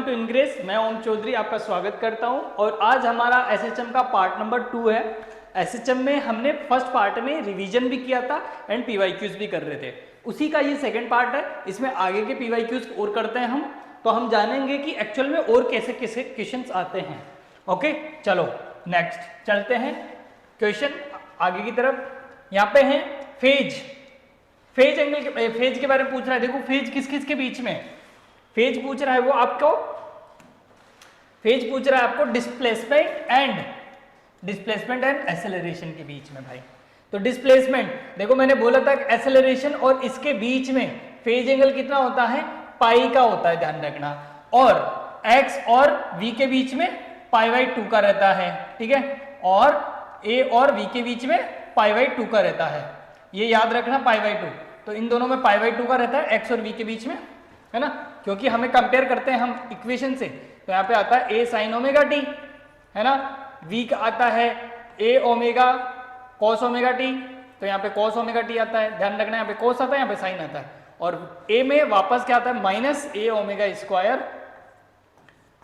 To ingress. मैं ओम चौधरी आपका स्वागत करता हूं और आज हमारा एसएचएम का पार्ट नंबर 2 है। एसएचएम में हमने फर्स्ट पार्ट में रिवीजन भी किया था एंड पीवाईक्यूज भी कर रहे थे, उसी का ये सेकंड पार्ट है। इसमें आगे के पीवाईक्यूज और करते हैं हम, तो हम जानेंगे कि एक्चुअल में और कैसे कैसे क्वेश्चंस आते हैं। ओके चलो नेक्स्ट चलते हैं क्वेश्चन आगे की तरफ। यहाँ पे है फेज एंगल, फेज के बारे में पूछ रहा है। देखो फेज किस किस के बीच में फेज पूछ रहा है, वो आपको फेज पूछ रहा है आपको डिस्प्लेसमेंट एंड एक्सेलरेशन के बीच में भाई। तो डिस्प्लेसमेंट देखो मैंने बोला था कि एक्सेलरेशन और इसके बीच में फेज एंगल कितना होता है, पाई का होता है, ध्यान रखना। और एक्स और वी के बीच में पाई/2 का रहता है, ठीक है। और ए और वी के बीच में पाई/2 का रहता है, ये याद रखना पाई/2। तो इन दोनों में पाई/2 का रहता है एक्स और वी के बीच में, है ना, क्योंकि हमें कंपेयर करते हैं हम इक्वेशन से। तो यहाँ पे आता है ए साइन ओमेगा टी, है ना, वी का आता है ए ओमेगा कॉस ओमेगा टी, तो यहाँ पे कॉस ओमेगा टी आता है, ध्यान रखना यहाँ पे कॉस आता है, यहाँ पे साइन आता है। और ए में वापस क्या आता है, minus a omega square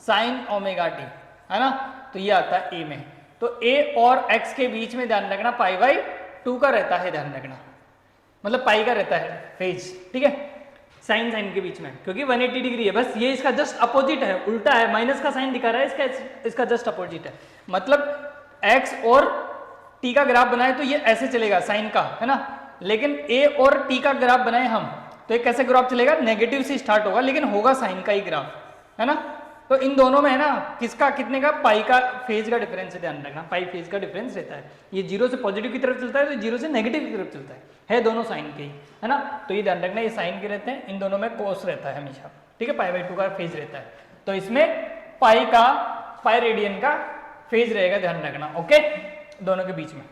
sine omega t, है ना, तो ये आता है ए में। तो ए और एक्स के बीच में ध्यान रखना पाई/2 का रहता है, ध्यान रखना, मतलब पाई का रहता है फेज, ठीक है, साइन के बीच में, क्योंकि 180 डिग्री है। बस ये इसका जस्ट अपोजिट है, उल्टा है, माइनस का साइन दिखा रहा है, इसका जस्ट अपोजिट है। मतलब एक्स और टी का ग्राफ बनाए तो ये ऐसे चलेगा साइन का, है ना, लेकिन ए और टी का ग्राफ बनाए हम तो एक कैसे ग्राफ चलेगा, नेगेटिव से स्टार्ट होगा लेकिन होगा साइन का ही ग्राफ, है ना। तो इन दोनों में है ना किसका कितने का, पाई का फेज का डिफरेंस है, ध्यान रखना पाई फेज का डिफरेंस रहता है। ये जीरो से पॉजिटिव की तरफ चलता है तो जीरो से नेगेटिव की तरफ चलता है दोनों साइन के ही, है ना। तो ये ध्यान रखना, ये साइन के रहते हैं, इन दोनों में कोस रहता है हमेशा, ठीक है, पाई/2 का फेज रहता है। तो इसमें पाई रेडियन का फेज रहेगा, ध्यान रखना, ओके, दोनों के बीच में।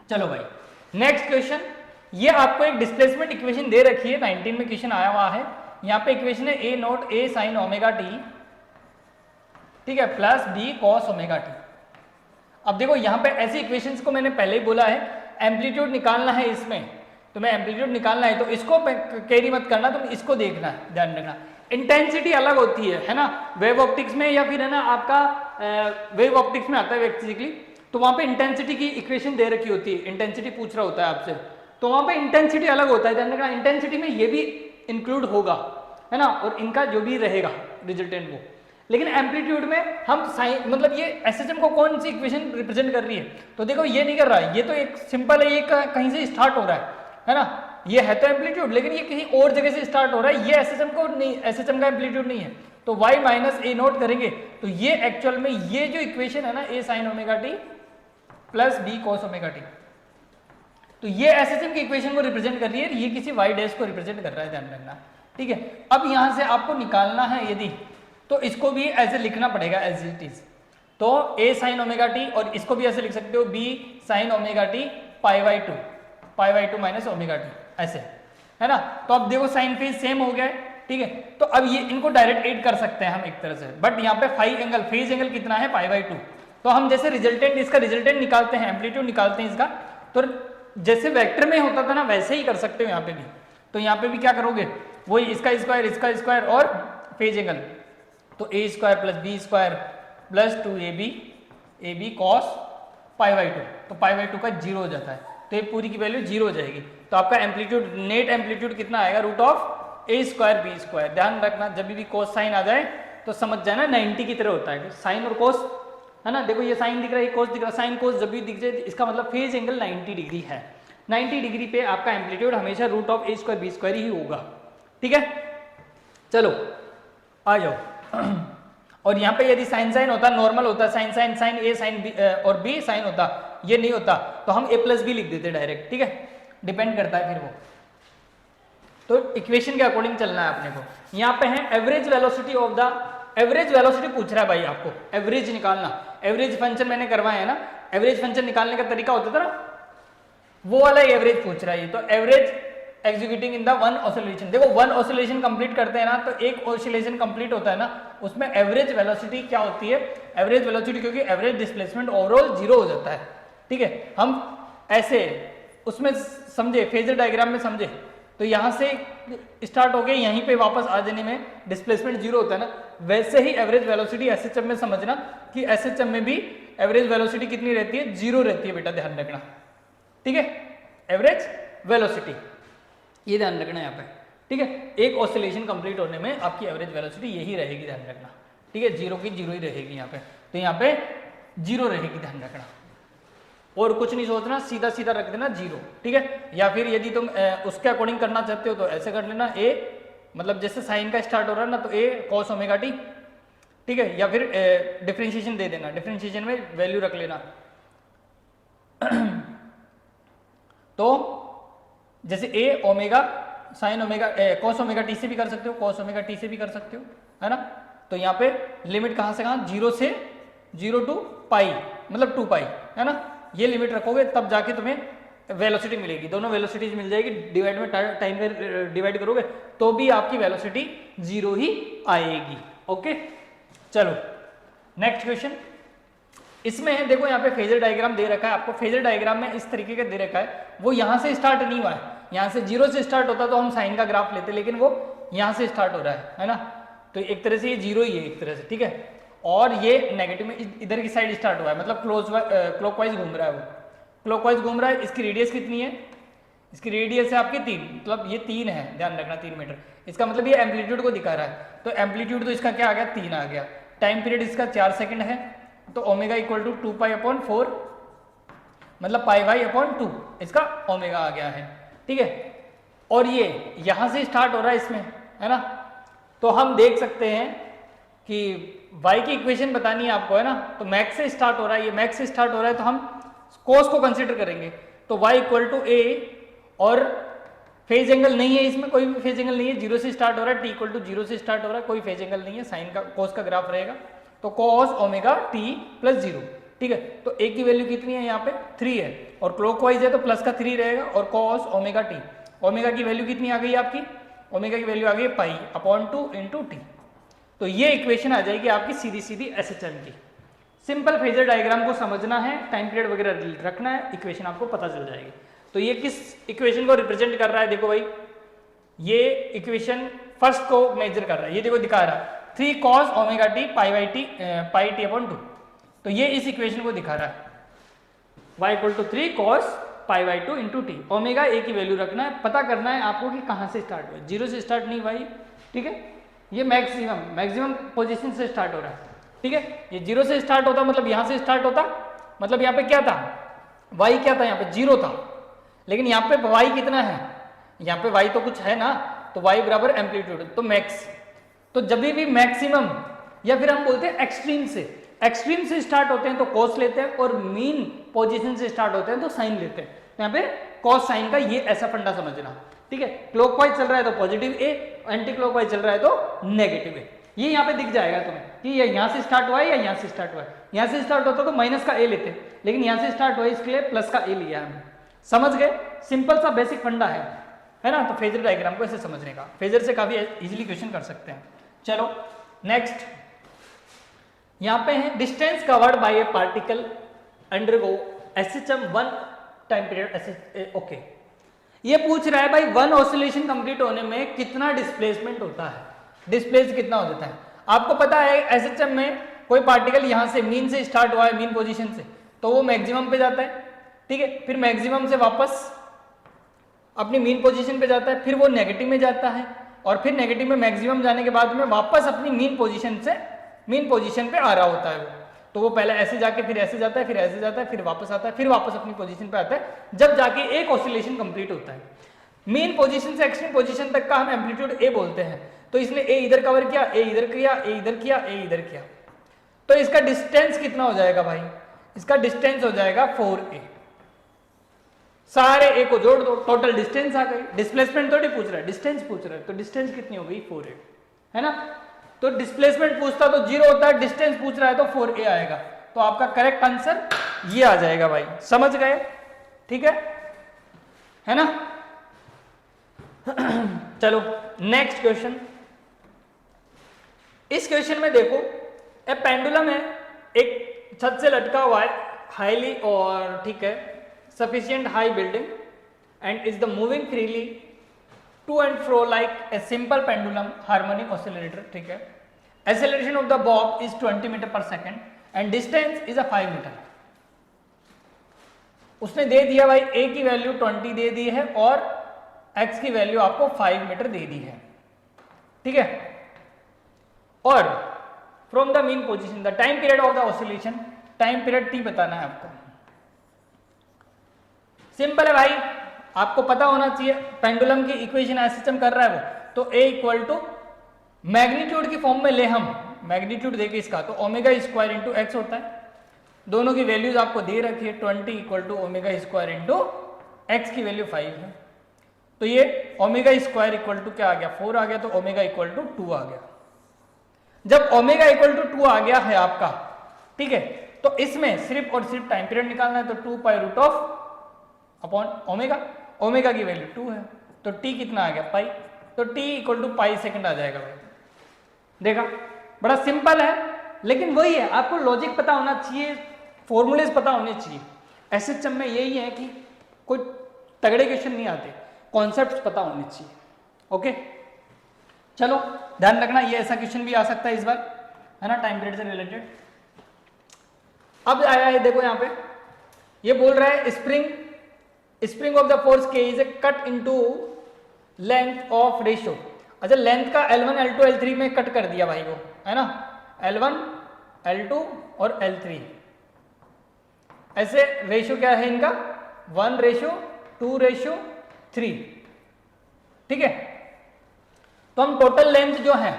चलो भाई नेक्स्ट क्वेश्चन, ये आपको एक डिस्प्लेसमेंट इक्वेशन दे रखी है, 19 में क्वेश्चन आया हुआ है। यहाँ पे इक्वेशन है a nought a sine omega t, ठीक है, plus b cos omega t. अब देखो यहाँ पे ऐसी इक्वेशंस को मैंने पहले ही बोला है, एम्पलीट्यूड निकालना है इसमें, तुम्हें एम्पलीट्यूड निकालना है तो इसको कैरी मत करना, तुम इसको देखना है, ध्यान रखना। इंटेंसिटी अलग होती है ना, वेव ऑप्टिक्स में या फिर है ना आपका वेव ऑप्टिक्स में आता है बेसिकली, तो वहां पे इंटेंसिटी की इक्वेशन दे रखी होती है, इंटेंसिटी पूछ रहा होता है आपसे, तो वहां पे इंटेंसिटी अलग होता है, ध्यान रखना। इंटेंसिटी में ये भी इंक्लूड होगा, है ना, और इनका जो भी रहेगा रिजल्टेंट वो। लेकिन एम्पलीट्यूड में हम साइन, मतलब ये एसएचएम को कौन सी इक्वेशन रिप्रेजेंट कर रही है, तो देखो ये नहीं कर रहा है, ये तो एक सिंपल है, ये कहीं से स्टार्ट हो रहा है ना, ये है तो एम्पलीट्यूड लेकिन ये कहीं और जगह से स्टार्ट हो रहा है, ये एसएचएम को नहीं, एसएचएम का एम्पलीट्यूड नहीं है। तो y माइनस ए नोट करेंगे तो ये एक्चुअल में ये जो इक्वेशन है ना, a sine omega t plus b cos omega t, तो ये एसएचएम की इक्वेशन को रिप्रेजेंट कर रही है, ये किसी y डैश को रिप्रेजेंट कर रहा है, ध्यान रखना, ठीक है। अब यहां से आपको निकालना है यदि, तो इसको भी ऐसे लिखना पड़ेगा एज इट इज, तो a साइन ओमेगा टी, और इसको भी ऐसे लिख सकते हो b साइन ओमेगा टी पाई/2 माइनस ओमेगा टी, ऐसे, है ना। तो अब देखो साइन फेज सेम हो गया है, ठीक है। तो अब ये इनको डायरेक्ट ऐड कर सकते हैं हम एक तरह से, बट यहाँ पे फेज एंगल कितना है, पाई/2। तो हम जैसे रिजल्टेंट, इसका रिजल्टेंट निकालते हैं, एम्पलीट्यूड निकालते हैं इसका, तो जैसे वेक्टर में होता था ना वैसे ही कर सकते हो यहाँ पे भी। तो यहाँ पे भी क्या करोगे, वही इसका स्क्वायर और फेज एंगल, तो A square plus B square plus 2ab cos pi, तो पाई/2 का 0 हो जाता है, तो ये पूरी की वैल्यू 0 हो जाएगी। तो आपका एम्पलीट्यूड, नेट एम्पलीट्यूड कितना आएगा, root of A square B square. ध्यान रखना जब भी कॉस साइन आ जाए तो समझ जाना 90 की तरह होता है, साइन और कॉस, है ना। देखो ये साइन दिख रहा है, कॉस दिख रहा है, साइन कॉस जब भी दिख जाए इसका मतलब फेज एंगल 90 डिग्री है। 90 डिग्री पे आपका एम्पलीट्यूड हमेशा root of A square B square ही होगा, ठीक है। चलो आ जाओ और यहाँ पे यदि साइन होता, नॉर्मल होता, साइन ए साइन बी और बी साइन होता, ये नहीं होता तो हम a प्लस बी लिख देते डायरेक्ट, ठीक है, डिपेंड करता है फिर वो। तो इक्वेशन के अकॉर्डिंग चलना है अपने को। यहाँ पे है average velocity of the, average velocity पूछ रहा है भाई आपको, एवरेज निकालना। एवरेज फंक्शन मैंने करवाया है ना, एवरेज फंक्शन निकालने का तरीका होता था ना, वो वाला एवरेज पूछ रहा है। तो average executing in the one oscillation, देखो वन ऑसिलेशन कंप्लीट करते हैं ना, तो एक ऑसिलेशन कंप्लीट होता है ना, उसमें एवरेज वेलोसिटी क्या होती है, एवरेज वेलोसिटी, क्योंकि एवरेज डिस्प्लेसमेंट ओवरऑल 0 हो जाता है, ठीक है। हम ऐसे उसमें समझे, फेजर डायग्राम में समझे, तो यहाँ से स्टार्ट हो गया, यहीं पे वापस आ जाने में डिस्प्लेसमेंट जीरो होता है ना, वैसे ही एवरेज वेलोसिटी एसएचएम में समझना कि एसएचएम में भी एवरेज वेलोसिटी कितनी रहती है, जीरो रहती है बेटा, ध्यान रखना, ठीक है, एवरेज वेलोसिटी, ये ध्यान रखना यहाँ पे, ठीक है। एक ऑसिलेशन कंप्लीट होने में आपकी एवरेज वेलोसिटी यही रहेगी, ध्यान रखना, ठीक है, जीरो की जीरो ही रहेगी यहाँ पे, तो यहाँ पे जीरो रहेगी, ध्यान रखना, और कुछ नहीं सोचना, सीधा सीधा रख देना जीरो, ठीक है। या फिर यदि तुम उसके अकॉर्डिंग करना चाहते हो तो ऐसे कर लेना, ए मतलब जैसे साइन का स्टार्ट हो रहा है ना, तो ए कॉस ओमेगा टी, ठीक है, या फिर डिफरेंशिएशन दे देना, डिफरेंशिएशन में वैल्यू रख लेना तो जैसे A omega sine omega cos omega T से भी कर सकते हो, कॉस ओमेगा टी से भी कर सकते हो, है ना। तो यहाँ पे लिमिट कहाँ से कहाँ, जीरो से जीरो टू पाई, मतलब 2 पाई, है ना, ये लिमिट रखोगे तब जाके तुम्हें वेलोसिटी मिलेगी, दोनों वेलोसिटीज मिल जाएगी, डिवाइड में टाइम में डिवाइड करोगे तो भी आपकी वेलोसिटी जीरो ही आएगी। ओके, चलो नेक्स्ट क्वेश्चन, इसमें देखो यहाँ पे फेजर डायग्राम दे रखा है आपको, फेजर डायग्राम में इस तरीके का दे रखा है, वो यहाँ से स्टार्ट नहीं हुआ है, यहाँ से जीरो से स्टार्ट होता तो हम साइन का ग्राफ लेते, लेकिन वो यहाँ से स्टार्ट हो रहा है ना, तो एक तरह से ये जीरो ही है एक तरह से, ठीक है, और ये नेगेटिव में इधर की साइड स्टार्ट हुआ है, मतलब क्लॉकवाइज घूम रहा है, वो क्लॉकवाइज घूम रहा है। इसकी रेडियस कितनी है, इसकी रेडियस है आपकी 3, मतलब ये 3 है, ध्यान रखना 3 मीटर, इसका मतलब ये एम्पलीट्यूड को दिखा रहा है, तो एम्पलीट्यूड तो इसका क्या आ गया, 3 आ गया, टाइम पीरियड इसका 4 सेकंड है, तो omega equal to 2 pi upon 4, मतलब पाई वाई अपॉन 2 इसका ओमेगा आ गया है, ठीक है। और ये यहां से स्टार्ट हो रहा है इसमें, है ना, तो हम देख सकते हैं कि y की इक्वेशन बतानी है आपको, है ना, तो मैक्स से स्टार्ट हो रहा है, ये मैक्स से स्टार्ट हो रहा है, तो हम cos को कंसीडर करेंगे, तो y इक्वल टू a, और फेज एंगल नहीं है इसमें, कोई भी फेज एंगल नहीं है, जीरो से स्टार्ट हो रहा है, t इक्वल टू जीरो से स्टार्ट हो रहा है, कोई फेज एंगल नहीं है, साइन का cos का ग्राफ रहेगा, तो cos omega t plus zero, ठीक है, तो a की वैल्यू कितनी है यहाँ पे 3 है, और क्लॉकवाइज है तो प्लस का 3 रहेगा, और cos ओमेगा t, ओमेगा की वैल्यू कितनी आ गई आपकी, ओमेगा की वैल्यू आ गई पाई अपॉन 2 इंटू टी, तो ये इक्वेशन आ जाएगी आपकी सीधी सीधी एसएचएम की। सिंपल फेजर डायग्राम को समझना है, टाइम पीरियड वगैरह रखना है, इक्वेशन आपको पता चल जाएगी। तो ये किस इक्वेशन को रिप्रेजेंट कर रहा है, देखो भाई, ये इक्वेशन फर्स्ट को मेजर कर रहा है, ये देखो दिखा रहा है 3 cos omega T pi by T pi T upon 2, तो ये इस इक्वेशन को दिखा रहा है, y equal to 3 cos pi by 2 into T, omega A की वैल्यू रखना है, पता करना है आपको कि कहाँ से स्टार्ट हुआ, जीरो से स्टार्ट नहीं हुआ, ठीक है, ये मैक्सिमम पोजीशन से स्टार्ट हो रहा है, ठीक है, ये जीरो से स्टार्ट होता मतलब यहाँ से स्टार्ट होता, मतलब यहाँ पे क्या था, y क्या था, यहाँ पे जीरो था, लेकिन यहाँ पे y कितना है, यहाँ पे y तो कुछ है ना, तो y बराबर एम्पलीट्यूड, तो मैक्स, तो जब भी मैक्सिमम या फिर हम बोलते हैं एक्सट्रीम से स्टार्ट होते हैं तो cos लेते हैं, और मीन पोजीशन से स्टार्ट होते हैं तो साइन लेते हैं, तो यहाँ पे cos साइन का ये ऐसा फंडा समझना, ठीक है, क्लॉकवाइज चल रहा है तो पॉजिटिव ए, एंटी क्लॉकवाइज चल रहा है तो नेगेटिव ए, ये यहाँ पे दिख जाएगा तुम्हें कि ये यहाँ से स्टार्ट हुआ है या यहाँ से स्टार्ट हुआ है, यहाँ से स्टार्ट होता तो माइनस का ए लेते, लेकिन यहाँ से स्टार्ट हुआ इसके लिए प्लस का ए लिया हमने, समझ गए, सिंपल सा बेसिक फंडा है ना, तो फेजर डायग्राम को ऐसे समझने का, फेजर से काफी इजीली क्वेश्चन कर सकते हैं। चलो नेक्स्ट, यहाँ पे है distance covered by A particle undergo SHM 1 time period, okay, ये पूछ रहा है भाई वन ऑसिलेशन कंप्लीट होने में कितना डिस्प्लेसमेंट होता है, डिस्प्लेस कितना हो जाता है। आपको पता है एसएचएम में कोई पार्टिकल यहाँ से मीन से स्टार्ट हुआ है, मीन पोजीशन से, तो वो मैक्सिमम पे जाता है, ठीक है, फिर मैक्सिमम से वापस अपनी मीन पोजीशन पे जाता है, फिर वो नेगेटिव में जाता है, और फिर नेगेटिव में मैक्सिमम जाने के बाद में वापस अपनी मीन पोजीशन पे आ रहा होता है वो, तो वो पहले ऐसे जाके फिर ऐसे जाता है, फिर ऐसे जाता है, फिर वापस आता है, फिर वापस अपनी पोजीशन पे आता है, जब जाके एक ऑसिलेशन कंप्लीट होता है। मीन पोजीशन से एक्सट्रीम पोजीशन तक का हम एम्पलीट्यूड ए बोलते हैं, तो इसने ए इधर कवर किया, ए इधर किया, ए इधर किया, ए इधर किया, तो इसका डिस्टेंस कितना हो जाएगा भाई, इसका डिस्टेंस हो जाएगा 4a, सारे ए को जोड़ दो, टोटल डिस्टेंस आ गई, डिस्प्लेसमेंट थोड़ी पूछ रहा है, डिस्टेंस पूछ रहा है, तो डिस्टेंस कितनी हो गई 4a, है ना, तो डिस्प्लेसमेंट पूछता तो 0 होता है, डिस्टेंस पूछ रहा है तो 4a आएगा, तो आपका करेक्ट आंसर ये आ जाएगा भाई, समझ गए, ठीक है ना। चलो नेक्स्ट क्वेश्चन, इस क्वेश्चन में देखो ए पेंडुलम है, एक छत से लटका हुआ है हाईली, और ठीक है, sufficient high building and is the moving freely to and fro like a simple pendulum harmonic oscillator, ठीक है। Acceleration of the bob is 20 metre per second and distance is a 5 metre. उसने दे दिया भाई ए की वैल्यू 20 दे दी है और x की वैल्यू आपको 5 मीटर दे दी है, ठीक है। और from the mean position the time period of the oscillation, time period T बताना है आपको। सिंपल है भाई, आपको पता होना चाहिए पेंडुलम की इक्वेशन ऐसे सिस्टम कर रहा है वो, तो ए इक्वल टू मैग्नीट्यूड की फॉर्म में ले हम, मैग्नीट्यूड देके इसका तो ओमेगा स्क्वायर इंटू एक्स होता है। दोनों की वैल्यूज आपको दे रखी है, 20 equal to omega square into X की वैल्यू 5 है, तो ये ओमेगा स्क्वायर इक्वल टू क्या आ गया 4 आ गया, तो ओमेगा इक्वल टू 2 आ गया। जब ओमेगा इक्वल टू 2 आ गया है आपका, ठीक है, तो इसमें सिर्फ और सिर्फ टाइम पीरियड निकालना है, तो 2 pi root of upon omega, omega की वैल्यू 2 है, तो टी कितना आ गया पाई, तो T equal to pi second आ जाएगा भाई। देखा, बड़ा सिंपल है, लेकिन वही है, आपको लॉजिक पता होना चाहिए, फॉर्मूलेज पता होने चाहिए। एसएचएम में यही है कि कोई तगड़े क्वेश्चन नहीं आते, कॉन्सेप्ट्स पता होने चाहिए। ओके, चलो ध्यान रखना, ये ऐसा क्वेश्चन भी आ सकता है इस बार, है ना, टाइम पीरियड से रिलेटेड। अब आया है देखो यहाँ पे, ये बोल रहा है स्प्रिंग ऑफ द फोर्स के is a cut into length of ratio. अच्छा, लेंथ का L1 L2 L3 में कट कर दिया भाई वो, है ना, L1 L2 और L3, ऐसे रेशियो क्या है इनका 1:2:3, ठीक है। तो हम टोटल लेंथ जो है,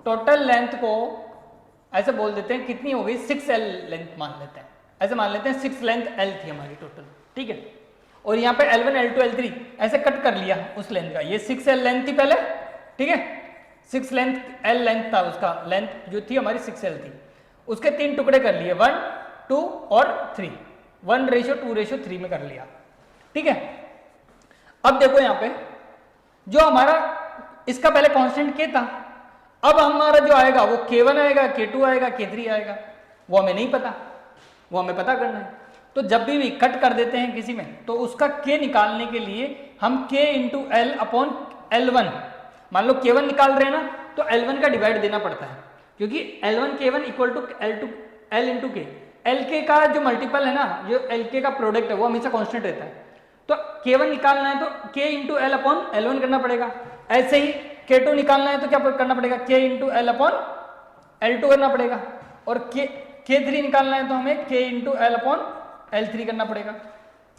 टोटल लेंथ को ऐसे बोल देते हैं, कितनी हो गई 6L लेंथ मान लेते हैं, ऐसे मान लेते हैं 6 लेंथ L थी हमारी टोटल, ठीक है। और यहाँ पे L1 L2 L3 ऐसे कट कर लिया उस लेंथ का, ये 6L लेंथ थी पहले, ठीक है, 6 लेंथ L लेंथ था, उसका लेंथ जो थी हमारी 6L थी, उसके 3 टुकड़े कर लिए, 1, 2 और 3, 1:2:3 में कर लिया, ठीक है। अब देखो यहाँ पे जो हमारा इसका पहले कांस्टेंट K था, अब हमारा जो आएगा वो K1 आएगा, K2 आएगा, K3 आएगा, वो हमें नहीं पता, वो हमें पता करना है। तो जब भी कट कर देते हैं किसी में, तो उसका K निकालने के लिए हम K into L upon L1, मान लो K1 निकाल रहे हैं ना, तो L1 का डिवाइड देना पड़ता है, क्योंकि L1 K1 equal to L into K, LK का जो मल्टीपल है ना, जो LK का प्रोडक्ट है वो हमेशा कांस्टेंट रहता है, तो K1 निकालना है तो K into L upon L1 करना पड़ेगा। ऐसे ही K2 निकालना है तो क्या करना पड़ेगा, K into L upon L2 करना पड़ेगा, और K3 निकालना है तो हमें K into L upon L3 करना पड़ेगा।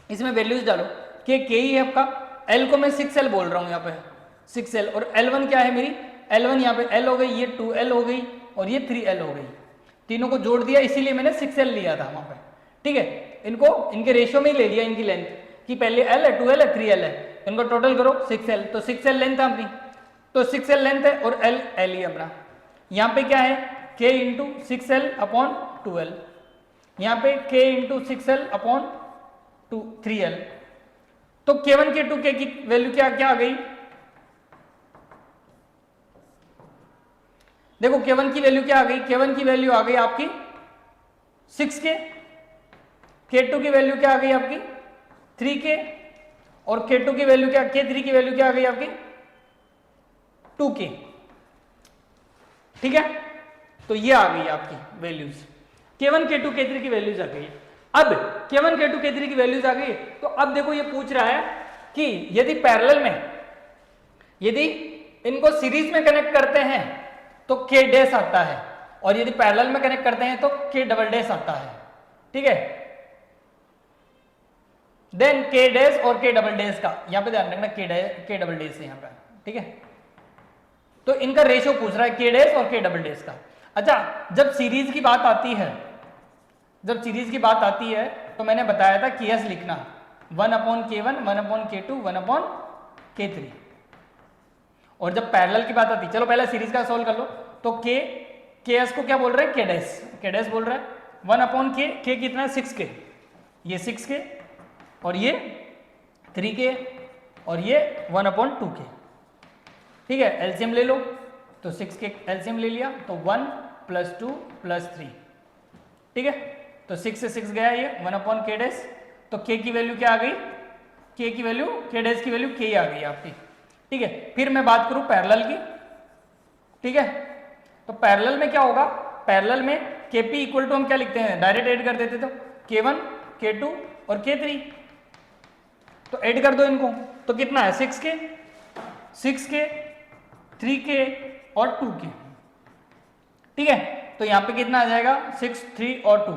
इसमें वैल्यूज डालो, K ही है आपका, L को मैं 6L बोल रहा हूँ यहाँ पे 6L, और L1 क्या है मेरी, L1 यहाँ पे L हो गई, ये 2L हो गई और ये 3L हो गई, तीनों को जोड़ दिया, इसीलिए मैंने 6L लिया था वहाँ पे, ठीक है। इनको इनके रेशियो में ही ले लिया, इनकी लेंथ कि पहले L है, 2L है, 3L है, इनको टोटल करो 6L, तो 6L लेंथ है अपनी, तो 6L लेंथ है और L ही अपना। यहाँ पे क्या है K into 6L upon 2L, यहाँ पे K into 6L upon 3L, तो K1 K2 K की वैल्यू क्या क्या आ गई, देखो K1 की वैल्यू क्या आ गई, K1 की वैल्यू आ गई आपकी 6K, K2 की वैल्यू क्या आ गई आपकी 3K, और K2 की वैल्यू क्या, K3 की वैल्यू क्या आ गई आपकी 2K, ठीक है। तो ये आ गई आपकी वैल्यूज, K1 K2 K3 की वैल्यूज आ गई। अब K1 K2 K3 की वैल्यूज आ गई, तो अब देखो ये पूछ रहा है कि यदि पैरेलल में, यदि इनको सीरीज में कनेक्ट करते हैं तो K डैश आता है, और यदि पैरेलल में कनेक्ट करते हैं तो K डबल डैश आता है, ठीक है। देन K डैश और K डबल डैश का यहां पे ध्यान रखना, K डबल डैश है यहां पे, ठीक है। तो इनका रेशियो पूछ रहा है K डैश और K डबल डैश का। अच्छा, जब सीरीज की बात आती है, जब सीरीज की बात आती है तो मैंने बताया था KS लिखना 1/K1, 1/K2, 1/K3, और जब पैरेलल की बात आती है, चलो पहले सीरीज का सोल्व कर लो, तो KS को क्या बोल रहे हैं, K डैश बोल रहा है, 1/K, K कितना है 6K, ये 6K और ये 3K और ये 1/2K, ठीक है। एलसीएम ले लो, तो 6K एलसीएम ले लिया तो 1 + 2 + 3, ठीक है। तो 6 से 6 गया ये 1/K डैश, तो K की वैल्यू क्या आ गई के की वैल्यू, के डैश की वैल्यू के आ गई आपकी, ठीक है। फिर मैं बात करूं पैरेलल की, ठीक है। तो पैरेलल में क्या होगा, पैरेलल में के पी इक्वल टू हम क्या लिखते हैं, डायरेक्ट ऐड कर देते, तो K1 K2 और K3, तो ऐड कर दो इनको, तो कितना है 6K 6K 3K और 2K, ठीक है। तो यहाँ पे कितना आ जाएगा 6 3 और 2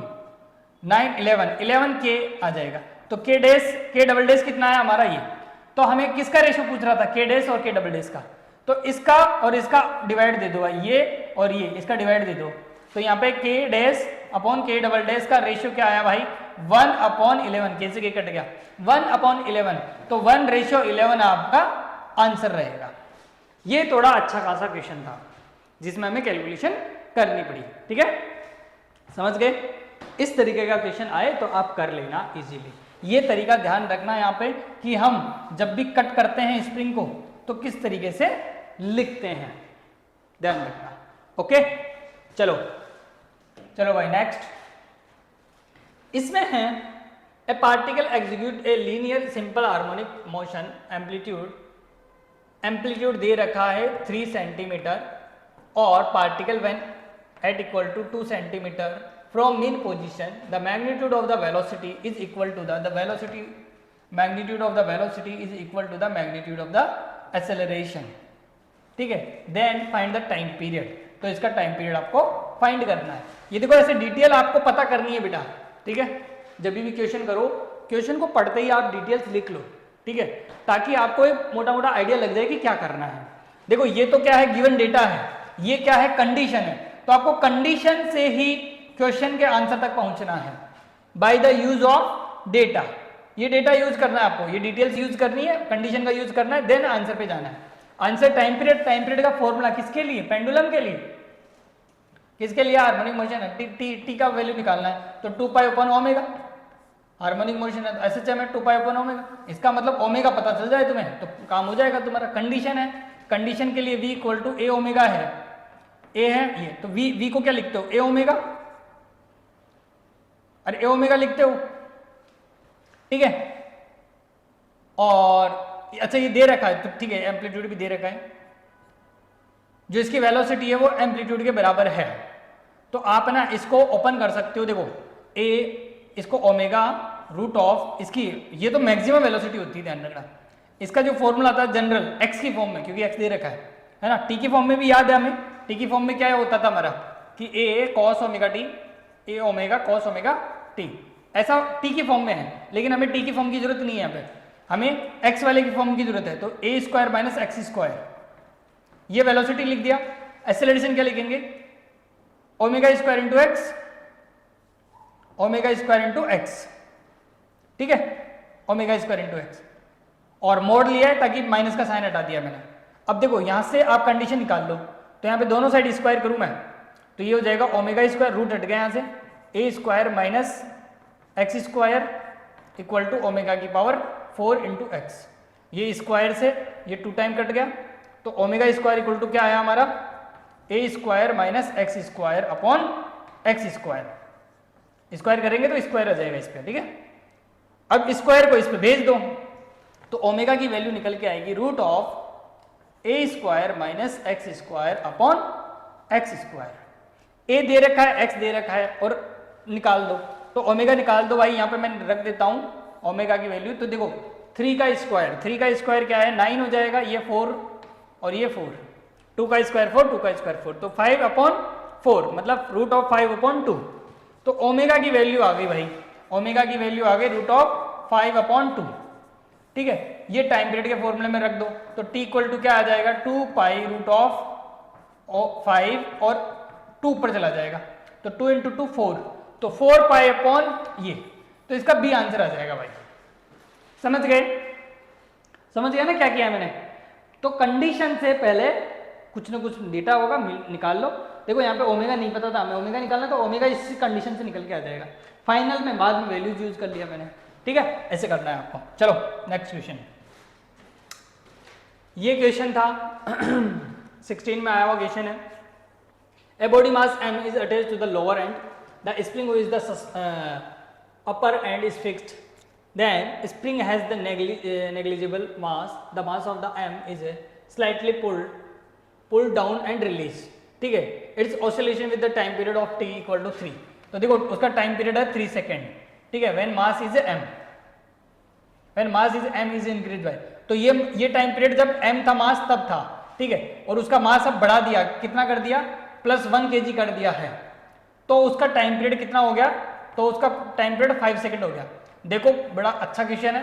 9 11K आ जाएगा। तो K dash K double dash कितना है हमारा ये, तो हमें किसका रेशो पूछ रहा था, K डैश और K डबल डैश का, तो इसका और इसका डिवाइड दे दो भाई, ये और ये इसका डिवाइड दे दो, तो यहाँ पे K dash upon K double dash का रेशियो क्या आया भाई 1/11, कैसे के कट गया 1/11, तो 1:11 आपका आंसर रहेगा। ये थोड़ा अच्छा खासा क्वेश्चन था जिसमें हमें कैलकुलेशन करनी पड़ी, ठीक है, समझ गए। इस तरीके का क्वेश्चन आए तो आप कर लेना इजीली। ये तरीका ध्यान रखना यहाँ पे कि हम जब भी कट करते हैं स्प्रिंग को तो किस तरीके से लिखते हैं, ध्यान रखना, ओके। चलो चलो भाई नेक्स्ट, इसमें है A particle execute a linear simple harmonic motion, amplitude दे रखा है 3 सेंटीमीटर और particle when at equal to 2 centimetre from mean position, the magnitude of the velocity is equal to the velocity, magnitude of the velocity is equal to the magnitude of the acceleration, ठीक है। Then find the time period, तो इसका time period आपको find करना है। ये देखो ऐसे डिटेल आपको पता करनी है बेटा, ठीक है। जब भी क्वेश्चन करो, क्वेश्चन को पढ़ते ही आप डिटेल्स लिख लो, ठीक है, ताकि आपको एक मोटा मोटा आइडिया लग जाए कि क्या करना है। देखो ये तो क्या है, गिवन डेटा है, ये क्या है, कंडीशन है, तो आपको कंडीशन से ही क्वेश्चन के आंसर तक पहुंचना है by the use of data. ये डेटा यूज करना है आपको, ये डिटेल्स यूज करनी है, कंडीशन का यूज करना है, देन आंसर पे जाना है। Answer time period, time period का फॉर्मूला किसके लिए, पेंडुलम के लिए, किसके लिए, हार्मोनिक मोशन है, टी का वैल्यू निकालना है, तो 2 pi upon omega, harmonic motion है तो एसएचएम है 2 पाई अपॉन ओमेगा, इसका मतलब ओमेगा पता चल जाए तुम्हें तो काम हो जाएगा तुम्हारा। कंडीशन है, कंडीशन के लिए v equal to A omega है, ए है ये, तो v को क्या लिखते हो, ए ओमेगा, अरे ए ओमेगा लिखते हो, ठीक है। और अच्छा ये दे रखा है तो ठीक है, एम्पलीट्यूड भी दे रखा है, जो इसकी वेलोसिटी है वो एम्पलीट्यूड के बराबर है, तो आप ना इसको ओपन कर सकते हो। देखो ए, इसको ओमेगा रूट ऑफ इसकी, ये तो मैक्सिमम वेलोसिटी होती है, ध्यान रखना। इसका जो फॉर्मूला आता है जनरल एक्स की फॉर्म में, क्योंकि एक्स दे रखा है ना, टी की फॉर्म में भी याद है हमें, टी की फॉर्म में क्या होता था हमारा कि ए कॉस ओमेगा टी, ए ओमेगा कॉस ओमेगा टी, ऐसा टी की फॉर्म में है, लेकिन हमें टी की फॉर्म की जरूरत नहीं है, यहाँ पे हमें एक्स वाले की फॉर्म की जरूरत है, तो A square minus x square, ये वेलोसिटी लिख दिया। एक्सेलरेशन क्या लिखेंगे, omega square into x, omega square into x, ठीक है, ओमेगा स्क्वायर इंटू एक्स, और मोड लिया है ताकि माइनस का साइन हटा दिया मैंने। अब देखो यहां से आप कंडीशन निकाल लो, तो यहाँ पे दोनों साइड स्क्वायर करूं मैं, तो ये हो जाएगा ओमेगा स्क्वायर, रूट हट गया यहाँ से, A square minus x square equal to omega की पावर 4 इंटू एक्स, ये स्क्वायर से ये 2 टाइम कट गया, तो ओमेगा स्क्वायर इक्वल टू क्या आया हमारा, A square minus x square upon X square, square करेंगे तो स्क्वायर आ जाएगा इस पर, ठीक है। अब स्क्वायर को इस पर भेज दो, तो ओमेगा की वैल्यू निकल के आएगी root of A square minus x square upon X square. A दे रखा है, एक्स दे रखा है, और निकाल दो, तो ओमेगा निकाल दो भाई, यहाँ पे मैं रख देता हूँ ओमेगा की वैल्यू, तो देखो 3 का स्क्वायर क्या है 9 हो जाएगा, ये 4 और ये 4, 2 का स्क्वायर 4, 2 का स्क्वायर 4, तो 5 अपॉन 4 मतलब रूट ऑफ 5 अपॉन 2, तो ओमेगा की वैल्यू आ गई भाई, ओमेगा की वैल्यू आ गई रूट ऑफ 5 अपॉन 2, ठीक है। ये टाइम पीरियड के फॉर्मूले में रख दो, तो t इक्वल टू क्या आ जाएगा 2 पाई रूट ऑफ 5 और 2 ऊपर चला जाएगा, तो 2 इंटू 2 4, तो 4 पाई अपॉन ये, तो इसका बी आंसर आ जाएगा भाई। समझ गए ना क्या किया मैंने। तो कंडीशन से पहले कुछ ना कुछ डेटा होगा निकाल लो। देखो यहाँ पे ओमेगा नहीं पता था हमें, ओमेगा निकालना, तो ओमेगा इस कंडीशन से निकल के आ जाएगा, फाइनल में बाद में वैल्यूज यूज कर लिया मैंने, ठीक है। ऐसे करना है आपको। चलो नेक्स्ट क्वेश्चन, ये क्वेश्चन था 16 में आया हुआ क्वेश्चन है। A body mass m is attached to the lower end, the spring which the upper end is fixed then spring has the negligible mass, the mass of the m is slightly pulled down and released, ठीक है, its oscillation with the time period of t equal to 3, तो देखो उसका time period है 3 second, ठीक है, when mass is m, when mass is m is increase by, तो ये टाइम पीरियड जब m था मास तब था, ठीक है, और उसका मास अब बढ़ा दिया, कितना कर दिया, +1 kg कर दिया है, तो उसका टाइम पीरियड कितना हो गया, तो उसका टाइम पीरियड 5 सेकेंड हो गया। देखो बड़ा अच्छा क्वेश्चन है,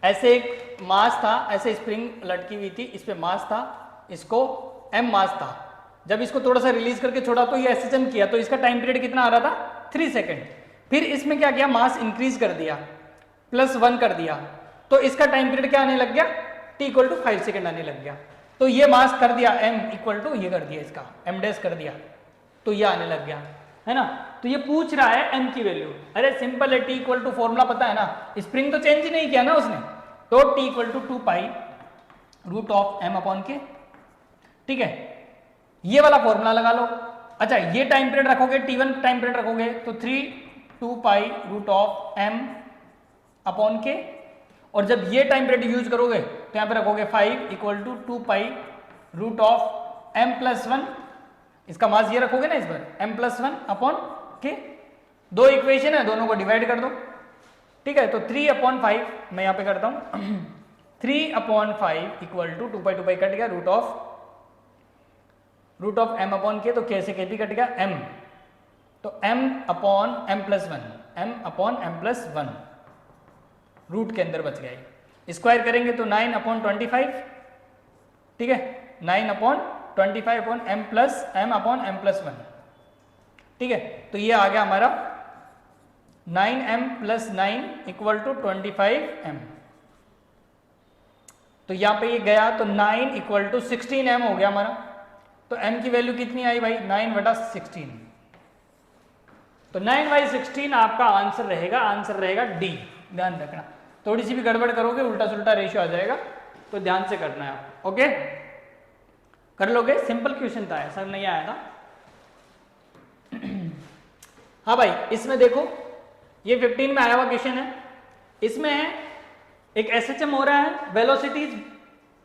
ऐसे एक मास था, ऐसे स्प्रिंग लटकी हुई थी, इस पे मास था, इसको m मास था, जब इसको थोड़ा सा रिलीज करके छोड़ा तो ये एसएचएम किया, तो इसका टाइम पीरियड कितना आ रहा था, 3 सेकेंड, फिर इसमें क्या किया, मास इंक्रीज कर दिया, +1 कर दिया, तो इसका टाइम पीरियड क्या आने लग गया, t इक्वल टू 5 सेकेंड आने लग गया, तो ये मास कर दिया m इक्वल टू ये कर दिया, इसका m डैश कर दिया, तो ये आने लग गया, है ना, तो ये पूछ रहा है m की वैल्यू, अरे सिंपल है, t इक्वल टू फॉर्मूला पता है ना, स्प्रिंग तो चेंज नहीं किया ना उसने, तो t equal to 2 pi root of m upon K, ठीक है, ये वाला फॉर्मूला लगा लो। अच्छा ये टाइम पीरियड रखोगे, t1 टाइम पीरियड रखोगे तो 2 pi root of m upon K, और जब ये टाइम पीरियड यूज करोगे तो यहां पे रखोगे 5 equal to 2 pi root of m plus 1, इसका मास ये रखोगे ना इस बार m प्लस 1 अपॉन के, दो इक्वेशन है, दोनों को डिवाइड कर दो, ठीक है, तो 3/5 मैं यहां पे करता हूं 3/5 इक्वल टू 2 पाई कट गया, रूट ऑफ m अपॉन के, तो k से k भी कट गया m, तो m upon m plus 1, m upon m plus 1 root के अंदर बच गया, स्क्वायर करेंगे तो 9/25, ठीक है, 9/25 upon m upon m plus 1, ठीक है, तो ये आ गया हमारा 9m plus 9 equal to 25m, तो यहां पे ये गया तो 9 इक्वल टू 16m हो गया हमारा, तो m की वैल्यू कितनी आई भाई, 9/16, तो 9/16 आपका आंसर रहेगा D, ध्यान रखना, थोड़ी सी भी गड़बड़ करोगे उल्टा सुल्टा रेशियो आ जाएगा, तो ध्यान से करना है आप, ओके, कर लोगे, सिंपल क्वेश्चन था, ऐसा नहीं आया था। हाँ भाई इसमें देखो ये 15 में आया हुआ क्वेश्चन है, इसमें एक एसएचएम हो रहा है, वेलोसिटीज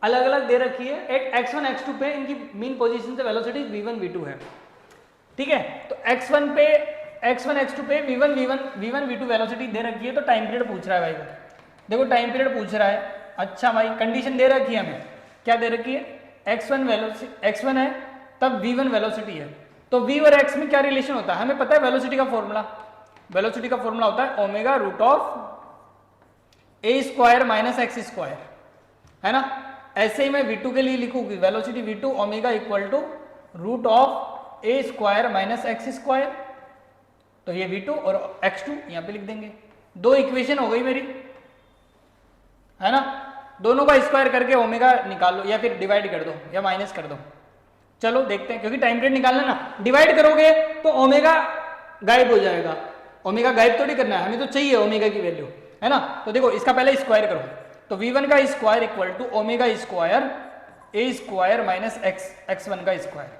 अलग अलग दे रखी है, एक x1 x2 पे इनकी मीन पोजीशन से वेलोसिटीज v1 v2 है, ठीक है, तो x1 x2 पे v1 v2 वेलोसिटी दे रखी है, तो टाइम पीरियड पूछ रहा है भाई, देखो टाइम पीरियड पूछ रहा है, अच्छा भाई कंडीशन दे रखी है हमें, क्या दे रखी है, x1 है तब v1 वेलोसिटी है, तो v और x में क्या रिलेशन होता है, हमें पता है वेलोसिटी का फॉर्मूला होता है omega root of a square minus x square, है ना, ऐसे ही मैं v2 के लिए लिखूंगी, velocity v2 omega equal to root of a square minus x square, तो ये v2 और x2 यहां पे लिख देंगे, दो इक्वेशन हो गई मेरी, है ना, दोनों का स्क्वायर करके ओमेगा निकाल लो, या फिर डिवाइड कर दो या माइनस कर दो, चलो देखते हैं, क्योंकि टाइम पीरियड निकालना ना, डिवाइड करोगे तो ओमेगा गायब हो जाएगा, ओमेगा गायब तो नहीं करना है, हमें तो चाहिए ओमेगा की वैल्यू, है ना, तो देखो इसका पहले स्क्वायर करो, तो v1 का square equal to omega square a square minus x1 का स्क्वायर,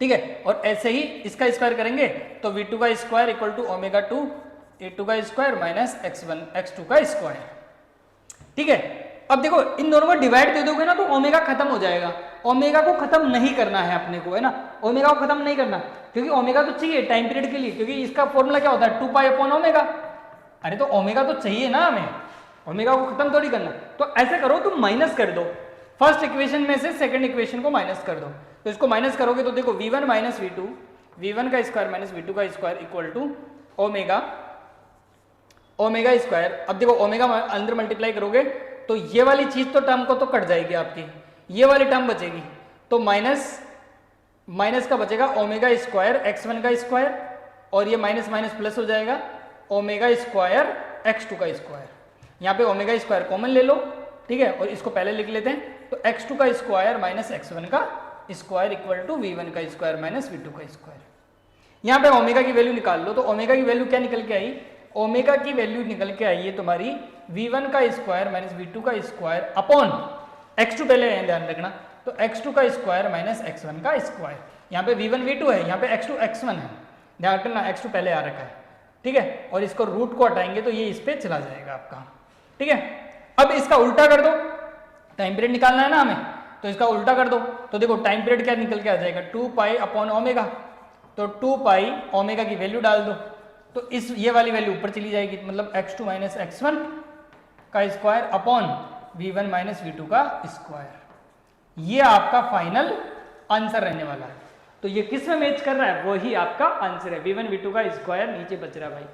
ठीक है, और ऐसे ही इसका स्क्वायर करेंगे तो v2 का square equal to omega 2 a2 का स्क्वायर माइनस x2 का स्क्वायर, ठीक है। अब देखो इन दोनों को डिवाइड दे दोगे ना तो ओमेगा खत्म हो जाएगा, ओमेगा को खत्म नहीं करना है अपने को, है ना, ओमेगा को खत्म नहीं करना, क्योंकि ओमेगा तो चाहिए टाइम पीरियड के लिए, क्योंकि इसका फॉर्मूला क्या होता है 2 पाई अपॉन ओमेगा, अरे तो ओमेगा तो चाहिए ना हमें, ओमेगा को खत्म थोड़ी करना, तो ऐसे करो तुम माइनस कर दो, फर्स्ट इक्वेशन में से सेकंड इक्वेशन को माइनस कर दो, तो इसको माइनस करोगे तो देखो v1 माइनस v2, v1 का स्क्वायर माइनस v2 का square equal to omega square, अब देखो ओमेगा अंदर मल्टीप्लाई करोगे तो ये वाली चीज तो टर्म को तो कट जाएगी आपकी, ये वाली टर्म बचेगी, तो माइनस का बचेगा ओमेगा स्क्वायर x1 का स्क्वायर, और ये माइनस माइनस प्लस हो जाएगा ओमेगा स्क्वायर x2 का स्क्वायर, यहाँ पे ओमेगा स्क्वायर कॉमन ले लो, ठीक है, और इसको पहले लिख लेते हैं, तो x2 का स्क्वायर माइनस x1 का स्क्वायर इक्वल टू v1 का स्क्वायर माइनस v2 का स्क्वायर, यहाँ पे ओमेगा की वैल्यू निकाल लो, तो ओमेगा की वैल्यू क्या निकल के आई, ओमेगा की वैल्यू निकल के आई है तुम्हारी v1 का स्क्वायर माइनस v2 का स्क्वायर अपॉन x2, पहले ध्यान रखना, तो x2 का स्क्वायर माइनस x1 का स्क्वायर, यहाँ पे v1 v2 है, यहाँ पे x2 x1 है, ध्यान रखना x2 पहले आ रखा है, ठीक है, और इसको रूट को हटाएंगे तो ये इस पे चला जाएगा आपका, ठीक है। अब इसका उल्टा कर दो, टाइम पीरियड निकालना है ना हमें, तो इसका उल्टा कर दो, तो देखो टाइम पीरियड क्या निकल के आ जाएगा 2 पाई अपॉन ओमेगा, तो 2 पाई ओमेगा की वैल्यू डाल दो, तो इस ये वाली वैल्यू ऊपर चली जाएगी, मतलब x2 माइनस x1 का square upon v1 minus v2 का स्क्वायर। ये आपका फाइनल आंसर रहने वाला है। तो ये किस में मैच कर रहा है, वही आपका आंसर है, v1 v2 का स्क्वायर नीचे बच रहा है भाई,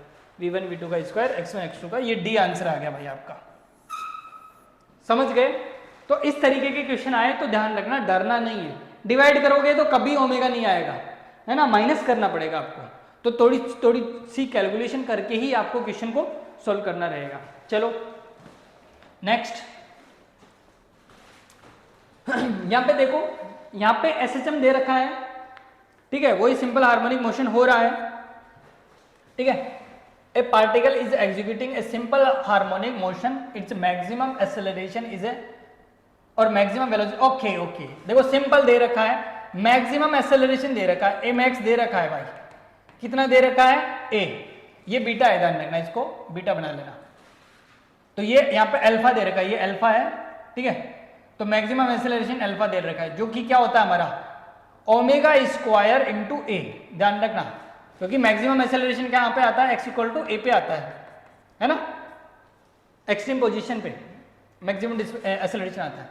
v1 v2 का स्क्वायर x1 x2 का, ये डी आंसर आ गया भाई आपका। समझ गए? तो इस तरीके के क्वेश्चन आए तो ध्यान रखना, डरना नहीं है। डिवाइड करोगे तो कभी ओमेगा नहीं आएगा, है ना, माइनस करना पड़ेगा आपको, तो थोड़ी थोड़ी सी कैलकुलेशन करके ही आपको क्वेश्चन को सॉल्व करना रहेगा। चलो नेक्स्ट, यहां पे देखो, यहां पे SHM दे रखा है, ठीक है, वही सिंपल हार्मोनिक मोशन हो रहा है, ठीक है। A particle is executing a simple harmonic motion, its maximum acceleration is a और मैक्सिमम वेलोसिटी, ओके ओके, देखो सिंपल दे रखा है, मैक्सिमम एक्सेलरेशन दे रखा है, ए मैक्स दे रखा है भाई, कितना दे रखा है ए, ये बीटा है, ध्यान रखना, इसको बीटा बना लेना, तो ये यहाँ पे अल्फा दे रखा है, ये अल्फा है, ठीक है, तो मैक्सिमम एक्सेलरेशन अल्फा दे रखा है, जो कि क्या होता है हमारा ओमेगा स्क्वायर इंटू ए, ध्यान रखना, क्योंकि मैक्सिमम एक्सेलरेशन क्या यहाँ पे आता है, x इक्वल टू ए पे आता है ना, एक्सट्रीम पोजीशन पे मैक्सिमम एक्सेलरेशन आता है,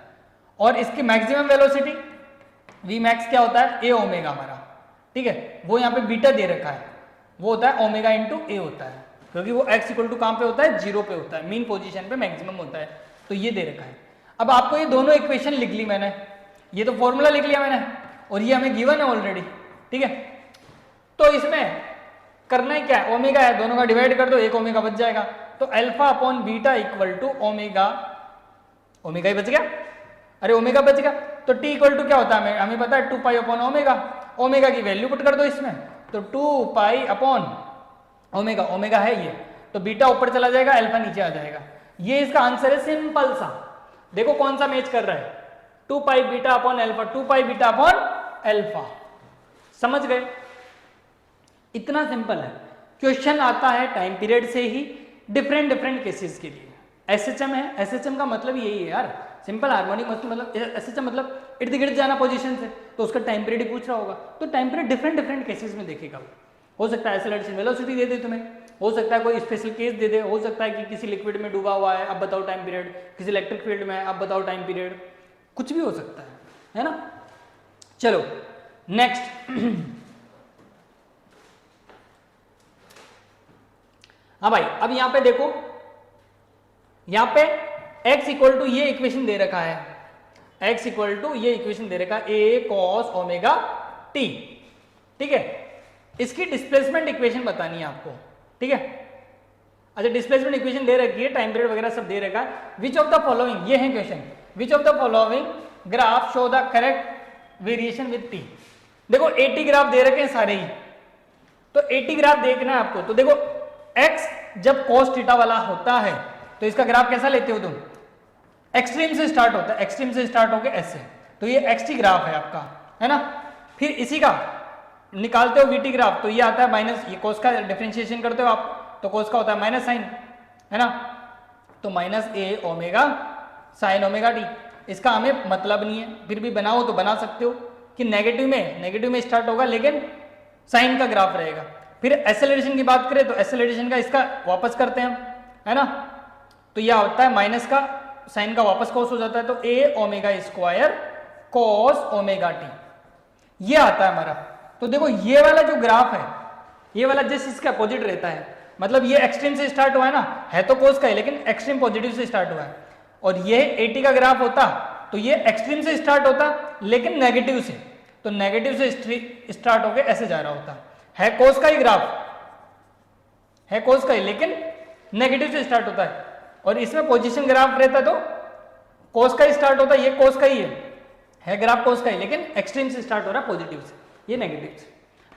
और इसकी मैक्सिमम वेलोसिटी v मैक्स क्या होता है, ए ओमेगा हमारा, ठीक है, वो यहाँ पे बीटा दे रखा है, वो होता है ओमेगा इंटू ए होता है, क्योंकि वो x इक्वल टू कहाँ पे होता है, 0 पे होता है, मीन पोजीशन पे मैक्सिमम होता है, तो ये दे रखा है। अब आपको ये दोनों इक्वेशन लिख ली मैंने, ये तो फॉर्मूला लिख लिया मैंने, और ये हमें गिवन है ऑलरेडी, ठीक है, तो इसमें करना ही क्या है, ओमेगा है, दोनों का डिवाइड कर दो, एक ओमेगा बच जाएगा, तो alpha upon beta equal to omega, omega ही बच गया, अरे ओमेगा बच गया, तो t इक्वल टू क्या होता है हमें पता है 2 पाई अपॉन ओमेगा, ओमेगा की वैल्यू पुट कर दो इसमें, तो 2 पाई अपॉन ओमेगा, ओमेगा है ये, तो बीटा ऊपर चला जाएगा, अल्फा नीचे आ जाएगा, ये इसका आंसर है, सिंपल सा। देखो कौन सा मैच कर रहा है, 2 पाई बीटा अपॉन अल्फा, 2 पाई बीटा अपॉन अल्फा, समझ गए? इतना सिंपल है। क्वेश्चन आता है टाइम पीरियड से ही डिफरेंट डिफरेंट केसेस के लिए। एसएचएम है, एसएचएम का मतलब यही है यार, सिंपल हार्मोनिक मोशन, मतलब एसएचएम मतलब इर्द गिर्द जाना पोजीशन से, तो उसका टाइम पीरियड ही पूछ रहा होगा, तो time period different different cases में देखेगा वो। हो सकता है एक्सेलरेशन वेलोसिटी दे दे तुम्हें, हो सकता है कोई स्पेशल केस दे दे, हो सकता है कि किसी लिक्विड में डूबा हुआ है, अब बताओ टाइम पीरियड, किसी इलेक्ट्रिक फील्ड में है, अब बताओ टाइम पीरियड, कुछ भी हो सकता है ना। चलो नेक्स्ट, हाँ भाई, अब यहां पे देखो, यहां पे x इक्वल टू ये इक्वेशन दे रखा है, x इक्वल टू ये इक्वेशन दे रखा है a cos ओमेगा t, ठीक है। इसकी डिस्प्लेसमेंट इक्वेशन बतानी है आपको, ठीक है। अच्छा, डिस्प्लेसमेंट इक्वेशन दे रखी है, टाइम पीरियड वगैरह सब दे रखा है। विच ऑफ द फॉलोइंग, ये है question, which of the following graph show the correct variation with t। देखो 80 ग्राफ दे रखे हैं सारे ही, तो 80 ग्राफ देखना है आपको। तो देखो x जब cos थीटा वाला होता है तो इसका ग्राफ कैसा लेते हो तुम, एक्सट्रीम से स्टार्ट होता है, एक्सट्रीम से स्टार्ट होकर ऐसे, तो ये xt ग्राफ है आपका, है ना। फिर इसी का निकालते हो vt ग्राफ, तो ये आता है माइनस, ये cos का डिफरेंशिएशन करते हो आप, तो cos का होता है माइनस साइन, है ना, तो minus a omega sine omega t। इसका हमें मतलब नहीं है, फिर भी बनाओ तो बना सकते हो कि नेगेटिव में स्टार्ट होगा लेकिन साइन का ग्राफ रहेगा। फिर एक्सेलरेशन की बात करें तो एक्सेलरेशन का इसका वापस करते हैं हम, है ना, तो यह होता है माइनस का साइन का वापस कॉस हो जाता है, तो a omega square cos omega t, ये आता है हमारा। तो देखो ये वाला जो ग्राफ है, ये वाला जिस इसका अपोजिट रहता है, मतलब ये एक्सट्रीम से स्टार्ट हुआ है ना, है तो कोस का ही लेकिन एक्सट्रीम पॉजिटिव से स्टार्ट हुआ है, और ये 80 का ग्राफ होता तो ये एक्सट्रीम से स्टार्ट होता लेकिन नेगेटिव से, तो नेगेटिव से स्टार्ट होकर ऐसे जा रहा होता है कोस का ही ग्राफ, है कोस का ही लेकिन नेगेटिव से स्टार्ट होता है, और इसमें पोजीशन ग्राफ रहता तो कोस का ही स्टार्ट होता, ये कोस का ही है ग्राफ कोस का ही लेकिन एक्सट्रीम से स्टार्ट हो रहा है पॉजिटिव से, ये नेगेटिव से,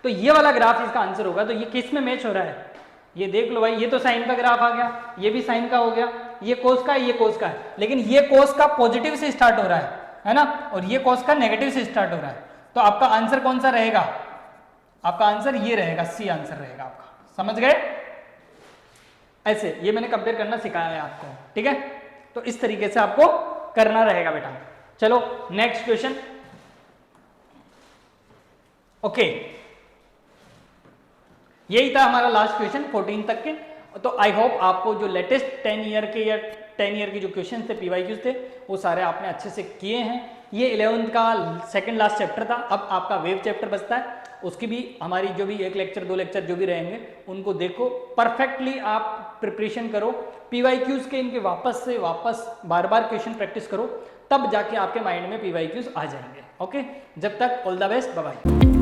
तो ये वाला ग्राफ इसका आंसर होगा। तो ये किस में मैच हो रहा है, ये देख लो भाई, ये तो साइन का ग्राफ आ गया, ये भी साइन का हो गया, ये कोस का है, ये कोस का है, लेकिन ये कोस का पॉजिटिव से स्टार्ट हो रहा है ना, और ये कोस का नेगेटिव से स्टार्ट हो रहा है, तो आपका आंसर कौन सा रहेगा, आपका आंसर ये रहेगा, सी आंसर रहेगा आपका, समझ गए। ऐसे ये मैंने कंपेयर करना सिखाया है आपको, ठीक है। तो इस तरीके से आपको करना रहेगा बेटा। चलो नेक्स्ट क्वेश्चन। ओके, यही था हमारा लास्ट क्वेश्चन 14 तक के। तो आई होप आपको जो लेटेस्ट 10 ईयर के या 10 ईयर के जो क्वेश्चन थे, पीवाईक्यूज थे, वो सारे आपने अच्छे से किए हैं। ये 11th का सेकंड लास्ट चैप्टर था। अब आपका वेव चैप्टर बचता है, उसकी भी हमारी जो भी 1 लेक्चर 2 लेक्चर जो भी रहेंगे उनको देखो, परफेक्टली आप प्रिपरेशन करो पीवाईक्यूज के, इनके वापस से वापस बार बार क्वेश्चन प्रैक्टिस करो, तब जाके आपके माइंड में पीवाईक्यूज आ जाएंगे। ओके, जब तक all the best, bye bye.